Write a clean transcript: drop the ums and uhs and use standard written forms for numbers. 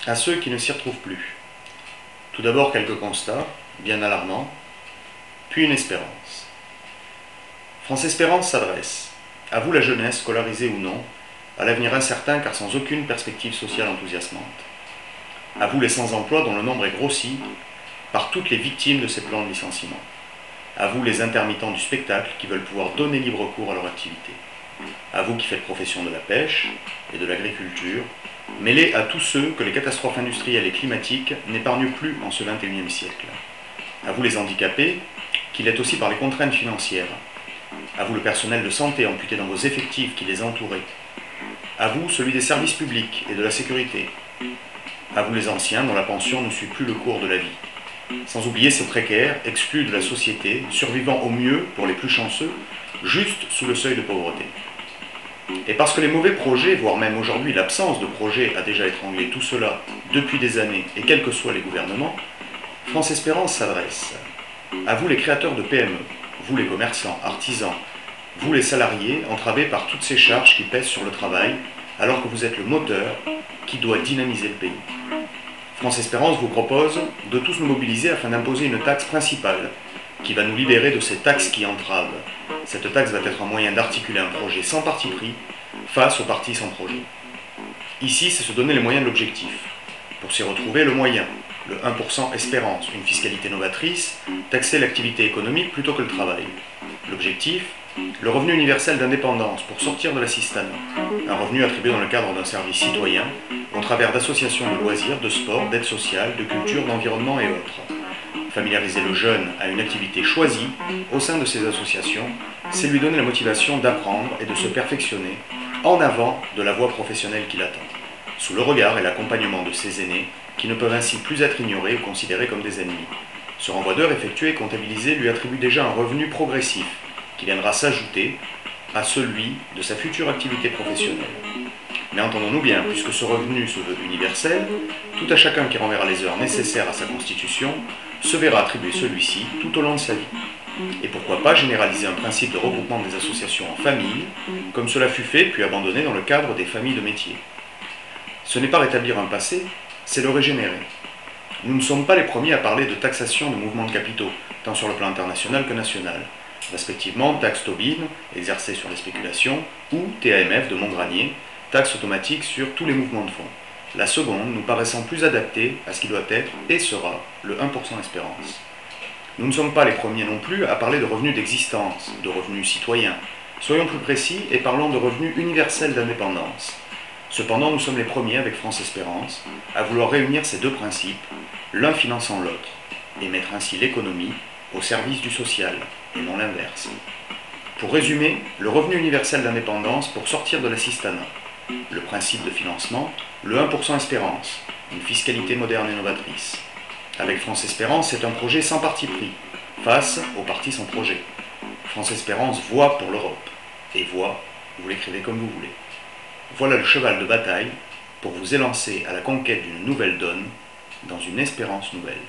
à ceux qui ne s'y retrouvent plus. Tout d'abord quelques constats, bien alarmants, puis une espérance. France Espérance s'adresse à vous la jeunesse, scolarisée ou non, à l'avenir incertain car sans aucune perspective sociale enthousiasmante. À vous les sans-emploi dont le nombre est grossi par toutes les victimes de ces plans de licenciement. À vous les intermittents du spectacle qui veulent pouvoir donner libre cours à leur activité. À vous qui faites profession de la pêche et de l'agriculture, mêlés à tous ceux que les catastrophes industrielles et climatiques n'épargnent plus en ce XXIe siècle. À vous les handicapés, qui l'êtes aussi par les contraintes financières. À vous le personnel de santé amputé dans vos effectifs qui les entouraient. À vous celui des services publics et de la sécurité. À vous les anciens dont la pension ne suit plus le cours de la vie. Sans oublier ces précaires, exclus de la société, survivant au mieux, pour les plus chanceux, juste sous le seuil de pauvreté. Et parce que les mauvais projets, voire même aujourd'hui l'absence de projets a déjà étranglé tout cela depuis des années, et quels que soient les gouvernements, France Espérance s'adresse à vous les créateurs de PME, vous les commerçants, artisans, vous les salariés entravés par toutes ces charges qui pèsent sur le travail, alors que vous êtes le moteur qui doit dynamiser le pays. France Espérance vous propose de tous nous mobiliser afin d'imposer une taxe principale qui va nous libérer de ces taxes qui entravent. Cette taxe va être un moyen d'articuler un projet sans parti pris face aux partis sans projet. Ici, c'est se donner les moyens de l'objectif. Pour s'y retrouver, le moyen, le 1% Espérance, une fiscalité novatrice, taxer l'activité économique plutôt que le travail. L'objectif, le revenu universel d'indépendance pour sortir de l'assistanat, un revenu attribué dans le cadre d'un service citoyen, au travers d'associations de loisirs, de sport, d'aide sociale, de culture, d'environnement et autres. Familiariser le jeune à une activité choisie au sein de ces associations, c'est lui donner la motivation d'apprendre et de se perfectionner en avant de la voie professionnelle qui l'attend, sous le regard et l'accompagnement de ses aînés qui ne peuvent ainsi plus être ignorés ou considérés comme des ennemis. Ce renvoi d'heures effectué et comptabilisé lui attribue déjà un revenu progressif qui viendra s'ajouter à celui de sa future activité professionnelle. Mais entendons-nous bien, puisque ce revenu se veut universel, tout à chacun qui renverra les heures nécessaires à sa constitution se verra attribuer celui-ci tout au long de sa vie. Et pourquoi pas généraliser un principe de regroupement des associations en familles, comme cela fut fait puis abandonné dans le cadre des familles de métiers. Ce n'est pas rétablir un passé, c'est le régénérer. Nous ne sommes pas les premiers à parler de taxation de mouvements de capitaux, tant sur le plan international que national, respectivement taxe Tobin, exercée sur les spéculations, ou TAMF de Montgranier, taxe automatique sur tous les mouvements de fonds. La seconde nous paraissant plus adaptée à ce qui doit être et sera le 1% Espérance. Nous ne sommes pas les premiers non plus à parler de revenus d'existence, de revenus citoyens. Soyons plus précis et parlons de revenus universels d'indépendance. Cependant, nous sommes les premiers avec France Espérance à vouloir réunir ces deux principes, l'un finançant l'autre, et mettre ainsi l'économie au service du social, et non l'inverse. Pour résumer, le revenu universel d'indépendance pour sortir de l'assistanat, le principe de financement, le 1% Espérance, une fiscalité moderne et novatrice. Avec France Espérance, c'est un projet sans parti pris, face aux partis sans projet. France Espérance voit pour l'Europe, et voit, vous l'écrivez comme vous voulez. Voilà le cheval de bataille pour vous élancer à la conquête d'une nouvelle donne, dans une espérance nouvelle.